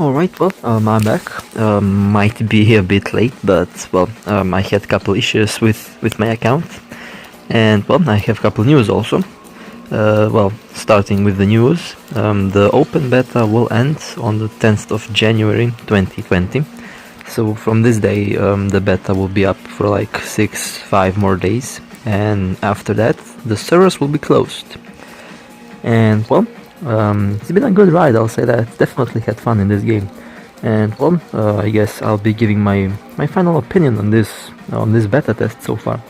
Alright, well, I'm back. Might be a bit late, but well, I had a couple issues with my account, and well, I have a couple news also. Well, starting with the news, the open beta will end on the 10th of January 2020. So from this day, the beta will be up for like 5 more days, and after that, the servers will be closed. And well, it's been a good ride, I'll say that. Definitely had fun in this game. And well, I guess I'll be giving my final opinion on this beta test so far.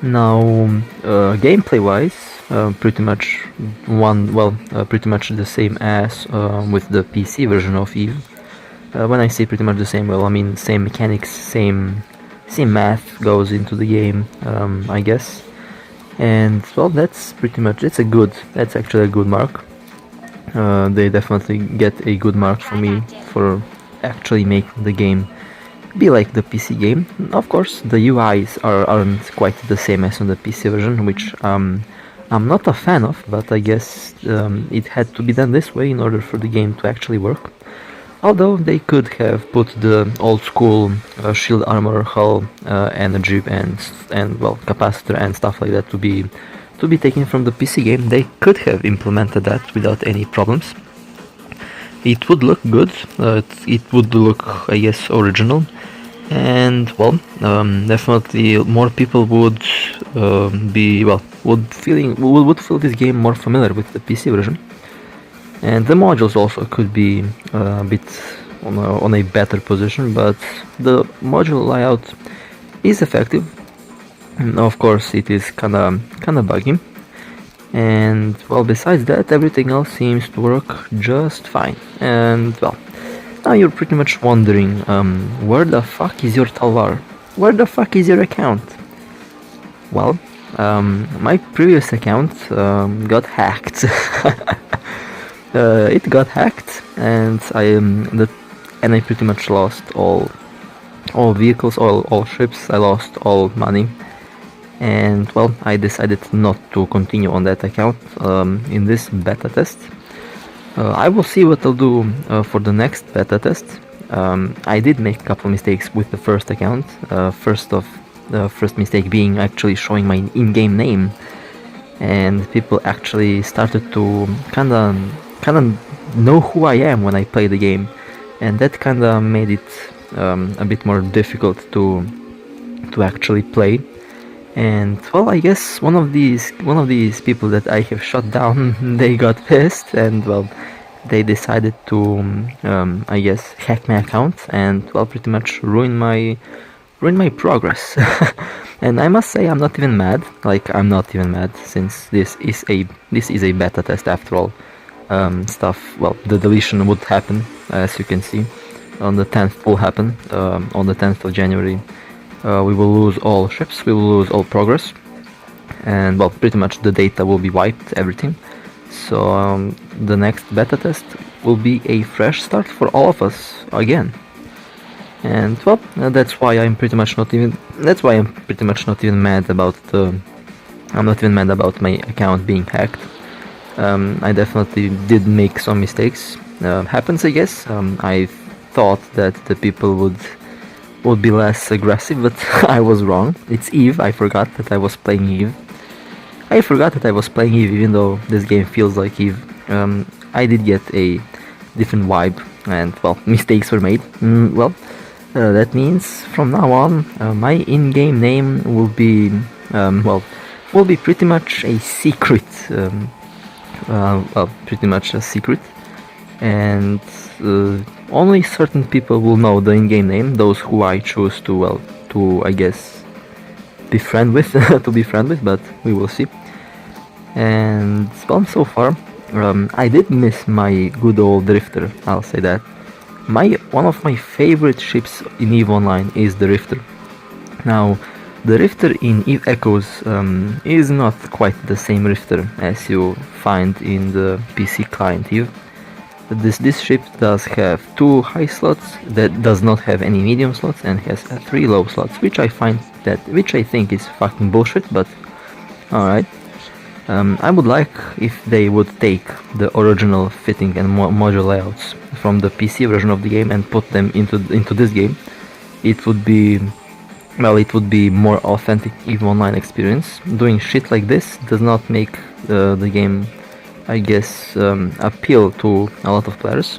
Now, gameplay wise, pretty much pretty much the same as with the PC version of Eve. When I say pretty much the same, well, I mean same mechanics, same math goes into the game, I guess. And well, that's pretty much, that's actually a good mark. They definitely get a good mark for me for actually making the game be like the PC game. Of course, the UIs aren't quite the same as on the PC version, which I'm not a fan of, but I guess it had to be done this way in order for the game to actually work. Although they could have put the old school shield armor, hull, energy and well, capacitor and stuff like that to be taken from the PC game. They could have implemented that without any problems. It would look good. It would look, I guess, original, and well, definitely more people would feel this game more familiar with the PC version. And the modules also could be a bit on a better position, but the module layout is effective. And of course, it is kinda buggy. And well, besides that, everything else seems to work just fine. And well, now you're pretty much wondering, where the fuck is your Talvar? Where the fuck is your account? Well, my previous account got hacked. It got hacked, and I pretty much lost all vehicles, all ships. I lost all money, and well, I decided not to continue on that account in this beta test. I will see what I'll do for the next beta test. I did make a couple mistakes with the first account. First mistake being actually showing my in-game name, and people actually started to kinda know who I am when I play the game, and that kinda made it a bit more difficult to actually play. And well, I guess one of these people that I have shot down, they got pissed, and well, they decided to I guess hack my account and well, pretty much ruin my progress. And I must say, I'm not even mad. Like, I'm not even mad, since this is a beta test after all. Well, the deletion would happen, as you can see. On the 10th will happen. On the 10th of January, we will lose all ships, we will lose all progress, and well, pretty much the data will be wiped, everything. So the next beta test will be a fresh start for all of us again. And well, that's why I'm pretty much not even mad about I'm not even mad about my account being hacked. I definitely did make some mistakes. Happens, I guess. I thought that the people would be less aggressive, but I was wrong. It's Eve. I forgot that I was playing Eve. Even though this game feels like Eve. I did get a different vibe, and well, mistakes were made. That means from now on, my in-game name will be pretty much a secret. Pretty much a secret, and only certain people will know the in-game name. Those who I choose to I guess befriend with, but we will see. And well, so far, I did miss my good old drifter. I'll say that. One of my favorite ships in EVE Online is the Rifter. Now, the Rifter in EVE Echoes is not quite the same Rifter as you find in the PC client EVE. This ship does have 2 high slots, that does not have any medium slots, and has 3 low slots, which I think is fucking bullshit, but alright. I would like if they would take the original fitting and module layouts from the PC version of the game and put them into this game, it would be, well, it would be more authentic EVE Online experience. Doing shit like this does not make the game, I guess, appeal to a lot of players,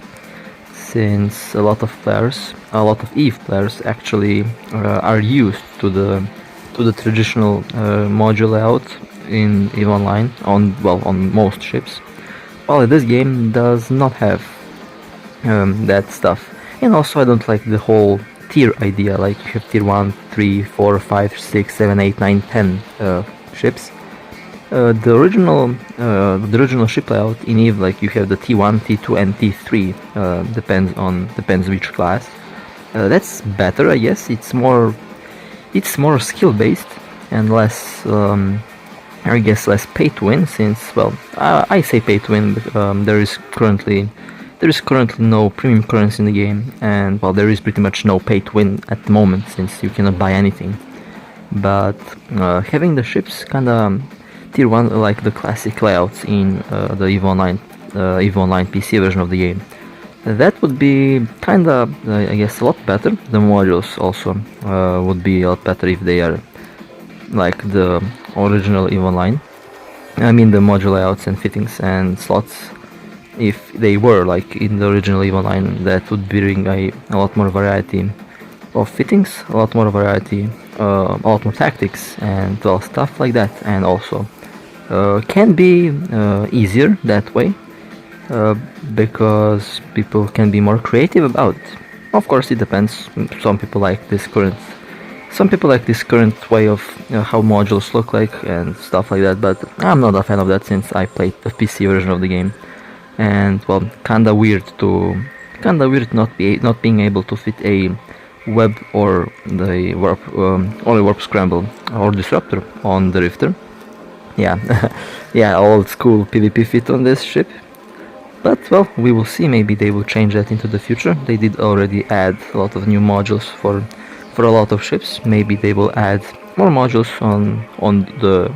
since a lot of EVE players actually are used to the traditional module layout in EVE Online on most ships, while this game does not have that stuff. And also I don't like the whole tier idea, like you have tier 1, 3, 4, 5, 6, 7, 8, 9, 10 ships. The original ship layout in EVE, like you have the T1, T2 and T3, depends which class. That's better, I guess. It's more skill based and less, I guess, less pay to win, since, well, I say pay to win, but there is currently no premium currency in the game, and, well, there is pretty much no pay to win at the moment, since you cannot buy anything. But having the ships kinda tier 1, like the classic layouts in the EVE Online PC version of the game, that would be kinda, I guess, a lot better. The modules also would be a lot better if they are like the original EVE Online. I mean, the module layouts and fittings and slots, if they were like in the original EVE Online, that would bring a lot more variety of fittings, a lot more variety, a lot more tactics, and, well, stuff like that. And also can be easier that way, because people can be more creative about it. Of course, it depends. Some people like this current way of how modules look like and stuff like that, but I'm not a fan of that, since I played the PC version of the game, and, well, kinda weird not being able to fit a web or the warp scramble or disruptor on the Rifter. Yeah, yeah, old school PvP fit on this ship. But, well, we will see. Maybe they will change that into the future. They did already add a lot of new modules for a lot of ships. Maybe they will add more modules on the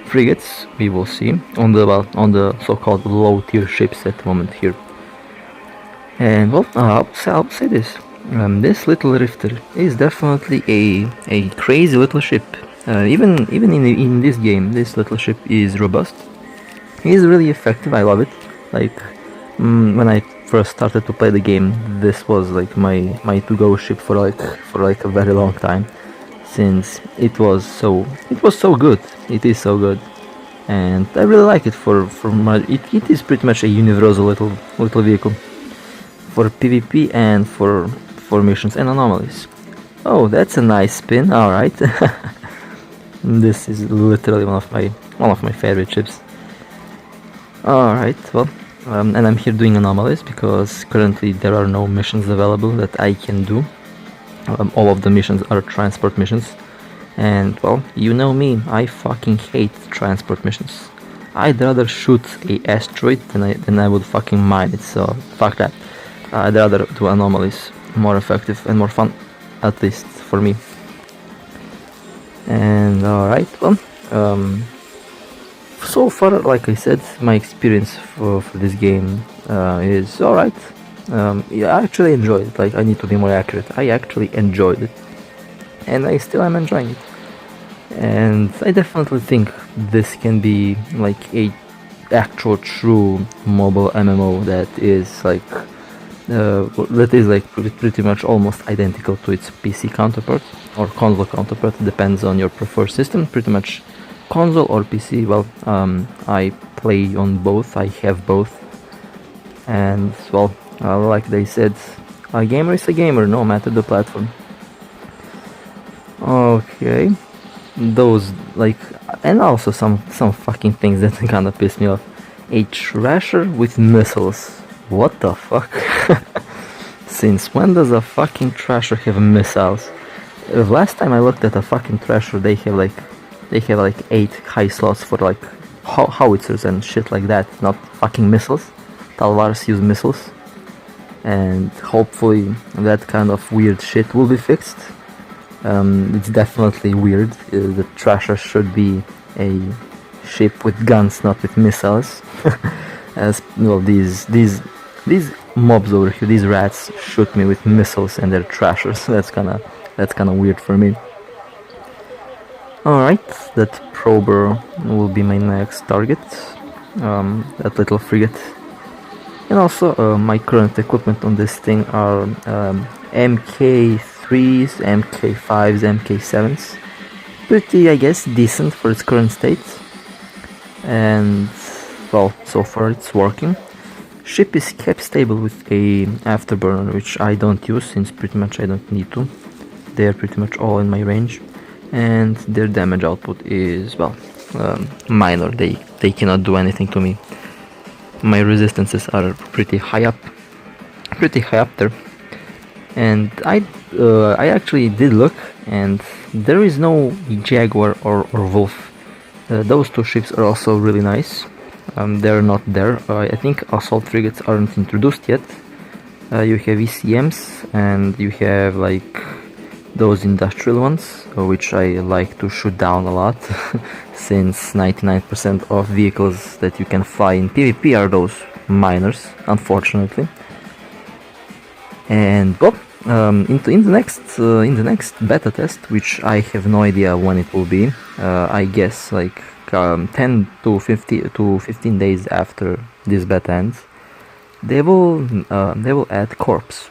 frigates. We will see on the so-called low tier ships at the moment here. And, well, I'll say this. This little Rifter is definitely a crazy little ship. Even in this game, this little ship is robust. It is really effective. I love it. Like, when I first started to play the game, this was like my to-go ship for a very long time, since it was so good. It is so good, and I really like it it is pretty much a universal little vehicle for PvP and for missions and anomalies. Oh, that's a nice spin. All right. This is literally one of my favorite ships. Alright, well, and I'm here doing anomalies because currently there are no missions available that I can do. All of the missions are transport missions, and, well, you know me, I fucking hate transport missions. I'd rather shoot a asteroid than I would fucking mine it, so fuck that. I'd rather do anomalies, more effective and more fun, at least for me. And, alright, well, so far, like I said, my experience for this game is alright. Yeah, I actually enjoyed it. Like, I need to be more accurate. I actually enjoyed it, and I still am enjoying it. And I definitely think this can be like a actual true mobile MMO that is like pretty much almost identical to its PC counterpart or console counterpart. It depends on your preferred system. Pretty much console or PC. Well, I play on both. I have both, and, well, like they said, a gamer is a gamer, no matter the platform. Okay, those, like, and also some fucking things that kinda piss me off. A trasher with missiles. What the fuck? Since when does a fucking trasher have missiles? Last time I looked at a fucking trasher, they have like 8 high slots for like howitzers and shit like that, not fucking missiles. Talvars use missiles, and hopefully that kind of weird shit will be fixed. It's definitely weird. The trasher should be a ship with guns, not with missiles. As well, these mobs over here. These rats shoot me with missiles and they're trashers. That's kinda weird for me. Alright, that prober will be my next target. That little frigate. And also my current equipment on this thing are MK3s, MK5s, MK7s. Pretty, I guess, decent for its current state. And well, so far it's working. Ship is kept stable with a afterburner, which I don't use since pretty much I don't need to. They're pretty much all in my range. And their damage output is, well, minor. They cannot do anything to me. My resistances are pretty high up there. And I actually did look, and there is no Jaguar or Wolf. Those two ships are also really nice. They're not there. I think assault frigates aren't introduced yet. You have ECMs and you have like those industrial ones, which I like to shoot down a lot, since 99% of vehicles that you can fly in PvP are those miners, unfortunately. And well, in the next beta test, which I have no idea when it will be. I guess like 10 to 15 days after this beta ends, they will add corpse.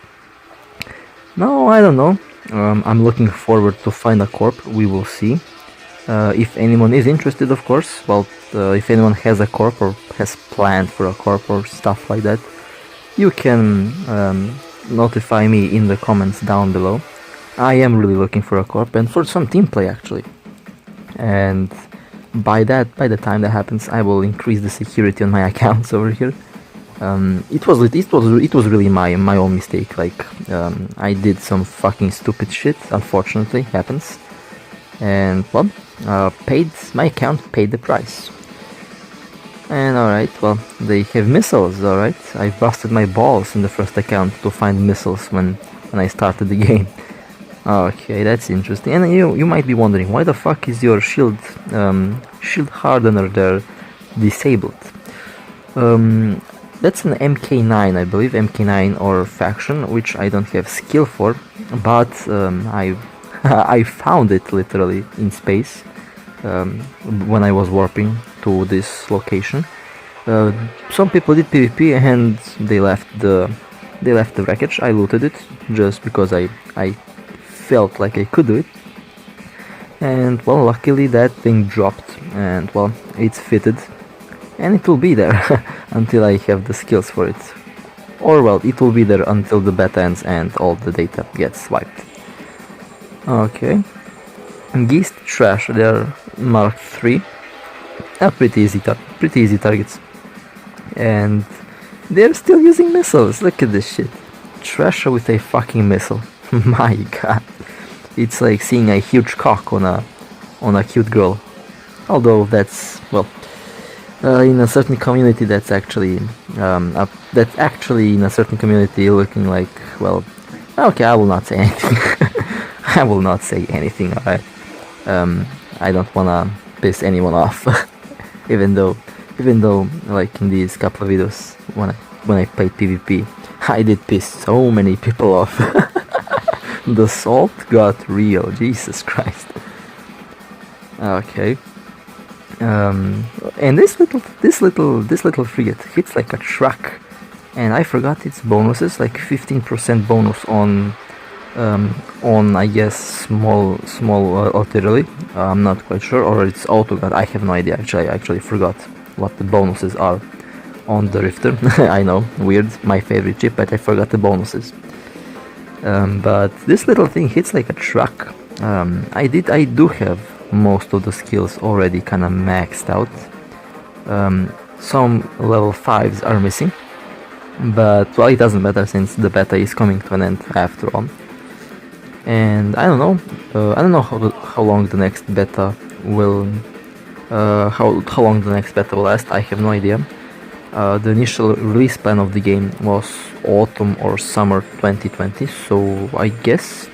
No, I don't know. I'm looking forward to find a corp. We will see. If anyone is interested, of course. Well, if anyone has a corp or has planned for a corp or stuff like that, you can notify me in the comments down below. I am really looking for a corp and for some team play actually. And by the time that happens, I will increase the security on my accounts over here. It was really my own mistake. Like I did some fucking stupid shit. Unfortunately, happens. And well, my account paid the price. And alright, well, they have missiles. Alright, I busted my balls in the first account to find missiles when I started the game. Okay, that's interesting. And you might be wondering, why the fuck is your shield hardener there disabled? That's an MK9, I believe, MK9 or faction, which I don't have skill for, but I found it literally in space when I was warping to this location. Some people did PvP and they left the wreckage. I looted it just because I felt like I could do it. And well, luckily that thing dropped, and well, it's fitted. And it will be there until I have the skills for it. Or well, it will be there until the beta ends and all the data gets wiped. Okay. Geese trash, they're Mark 3. Pretty easy targets. And they're still using missiles, look at this shit. Trash with a fucking missile. My god. It's like seeing a huge cock on a cute girl. Although that's, well, in a certain community that's actually in a certain community looking like, well, okay, I will not say anything. I will not say anything, alright. I don't wanna piss anyone off. even though like in these couple of videos when I played PvP, I did piss so many people off. The salt got real, Jesus Christ. Okay. And this little frigate hits like a truck, and I forgot its bonuses, like 15% bonus on I guess small artillery. I'm not quite sure, or it's auto gun. I have no idea. I actually forgot what the bonuses are on the Rifter. I know, weird, my favorite chip, but I forgot the bonuses. But this little thing hits like a truck. I do have most of the skills already kind of maxed out. Some level 5s are missing, but well, it doesn't matter since the beta is coming to an end after all. And I don't know how long the next beta will how long the next beta will last. I have no idea. The initial release plan of the game was autumn or summer 2020, so I guess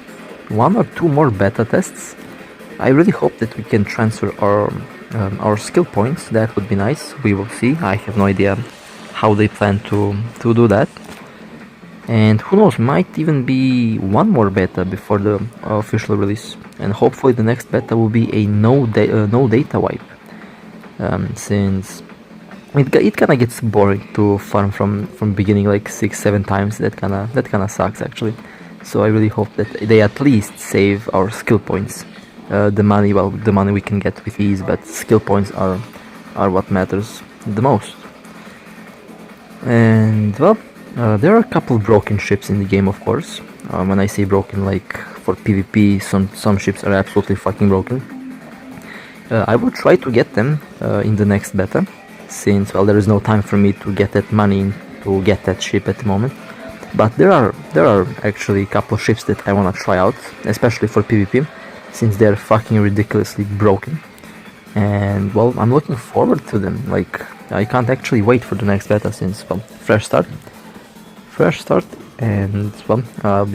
1 or 2 more beta tests. I really hope that we can transfer our skill points. That would be nice. We will see. I have no idea how they plan to do that. And who knows, might even be one more beta before the official release. And hopefully the next beta will be a no data wipe, since it kind of gets boring to farm from beginning like 6-7 times. That kind of sucks actually. So I really hope that they at least save our skill points. The money we can get with ease, but skill points are what matters the most. And well, there are a couple broken ships in the game, of course. When I say broken, like for PvP, some ships are absolutely fucking broken. I will try to get them in the next beta, since well there is no time for me to get that money to get that ship at the moment. But there are actually a couple of ships that I wanna try out, especially for PvP, since they're fucking ridiculously broken. And well, I'm looking forward to them. Like, I can't actually wait for the next beta, since well, fresh start, and well, I'll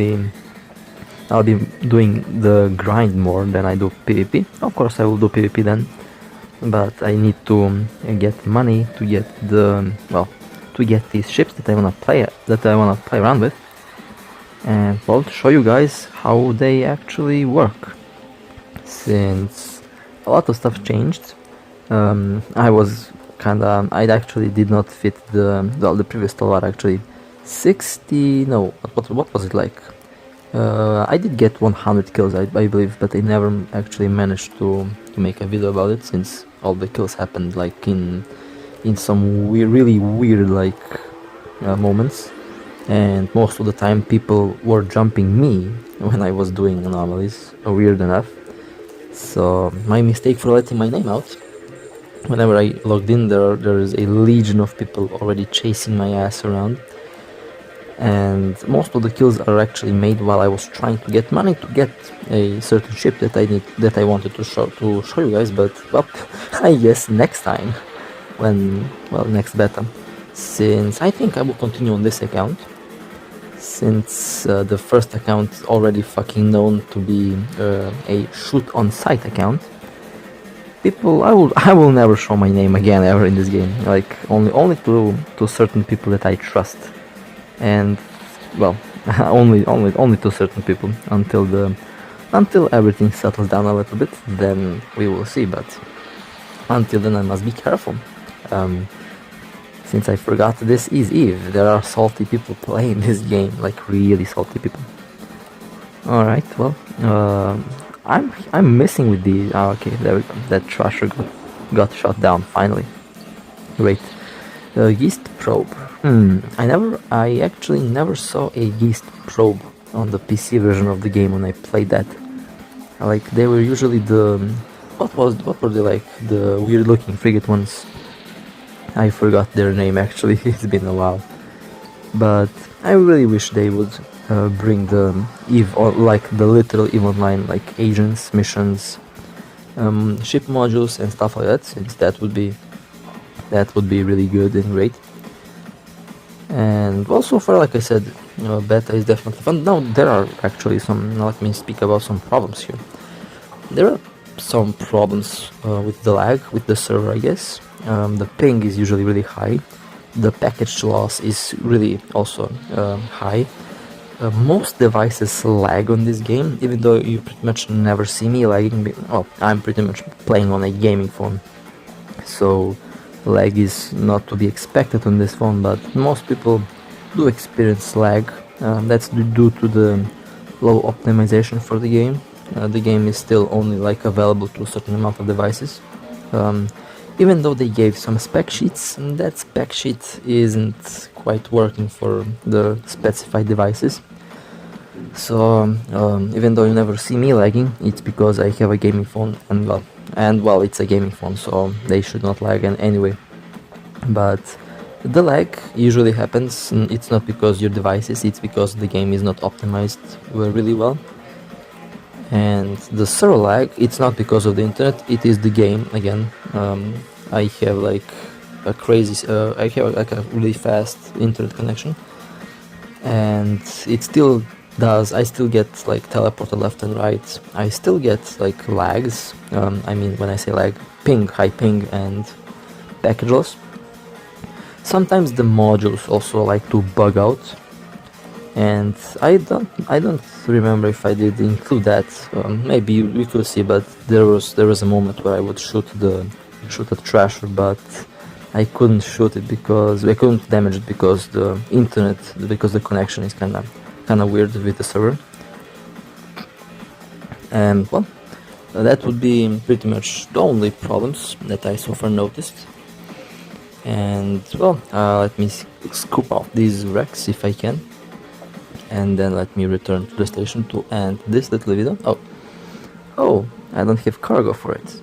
be doing the grind more than I do PvP. Of course, I will do PvP then, but I need to get money to get to get these ships that I wanna play around with, and well, show you guys how they actually work. Since a lot of stuff changed, I actually did not fit the previous Talvar actually. 60, no, what was it like? I did get 100 kills, I believe, but I never actually managed to make a video about it, since all the kills happened like in some really weird moments, and most of the time people were jumping me when I was doing anomalies, weird enough. So my mistake for letting my name out. Whenever I logged in, there is a legion of people already chasing my ass around, and most of the kills are actually made while I was trying to get money to get a certain ship that I wanted to show you guys. But well, I guess next time, next beta, since I think I will continue on this account, since the first account is already fucking known to be a shoot on sight account. I will never show my name again ever in this game. Like only to certain people that I trust, and well, only to certain people until everything settles down a little bit. Then we will see. But until then, I must be careful. Since I forgot, this is Eve. There are salty people playing this game, like really salty people. All right, well. I'm missing with the okay, there we go. That trasher got shot down finally. Great. Yeast probe. I actually never saw a yeast probe on the PC version of the game when I played that. Like, they were usually what were they, like the weird looking frigate ones? I forgot their name actually. It's been a while. But I really wish they would bring the EVE, or like the literal EVE Online, like agents, missions, ship modules and stuff like that, since that would be really good and great. And well, so far, like I said, beta is definitely fun. Now there are actually let me speak about some problems here. There are some problems with the lag, with the server, I guess. The ping is usually really high. The package loss is really also high. Most devices lag on this game, even though you pretty much never see me lagging. Well, I'm pretty much playing on a gaming phone, so lag is not to be expected on this phone, but most people do experience lag. That's due to the low optimization for the game. The game is still only like available to a certain amount of devices. Even though they gave some spec sheets, that spec sheet isn't quite working for the specified devices. So even though you never see me lagging, it's because I have a gaming phone, and well, it's a gaming phone, so they should not lag anyway. But the lag usually happens, it's not because your devices, it's because the game is not optimized really well. And the server lag, it's not because of the internet, it is the game again. I have like a crazy, I have like a really fast internet connection, and it still does. I still get like teleported left and right. I still get like lags. I mean, when I say lag, ping, high ping, and package loss. Sometimes the modules also like to bug out. and I don't remember if I did include that. Maybe we could see, but there was a moment where I would shoot the trasher, but I couldn't shoot it because I couldn't damage it because the connection is kind of weird with the server. And well, that would be pretty much the only problems that I so far noticed. And well, let me scoop out these wrecks if I can, and then let me return to the station to end this little video. Oh, I don't have cargo for it.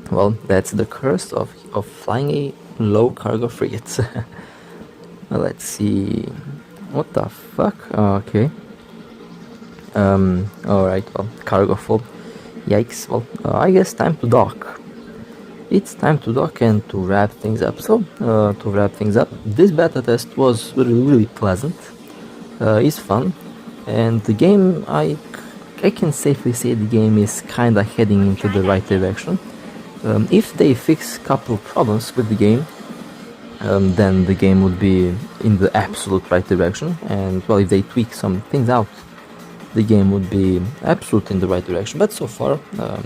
Well, that's the curse of flying a low cargo frigate. Well, let's see. What the fuck? Okay. Alright, well, cargo full. Yikes. Well, I guess time to dock. It's time to dock and to wrap things up. So, to wrap things up, this beta test was really pleasant. It's fun, and the game, I can safely say the game is kinda heading into the right direction. If they fix a couple of problems with the game, then the game would be in the absolute right direction, and well, if they tweak some things out, the game would be absolutely in the right direction. But so far,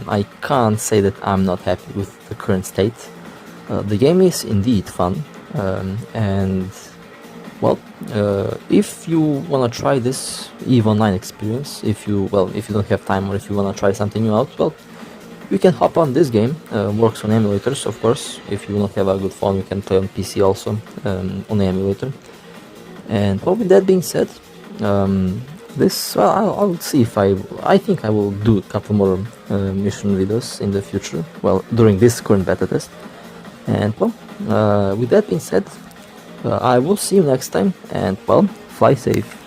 I can't say that I'm not happy with the current state. The game is indeed fun, and well, if you wanna try this EVE Online experience, if you don't have time or if you wanna try something new out, well, you can hop on this game. Works on emulators, of course. If you don't have a good phone, you can play on PC also, on the emulator. And well, with that being said, I'll see if I think I will do a couple more mission videos in the future, well, during this current beta test. And well, with that being said, I will see you next time, and well, fly safe.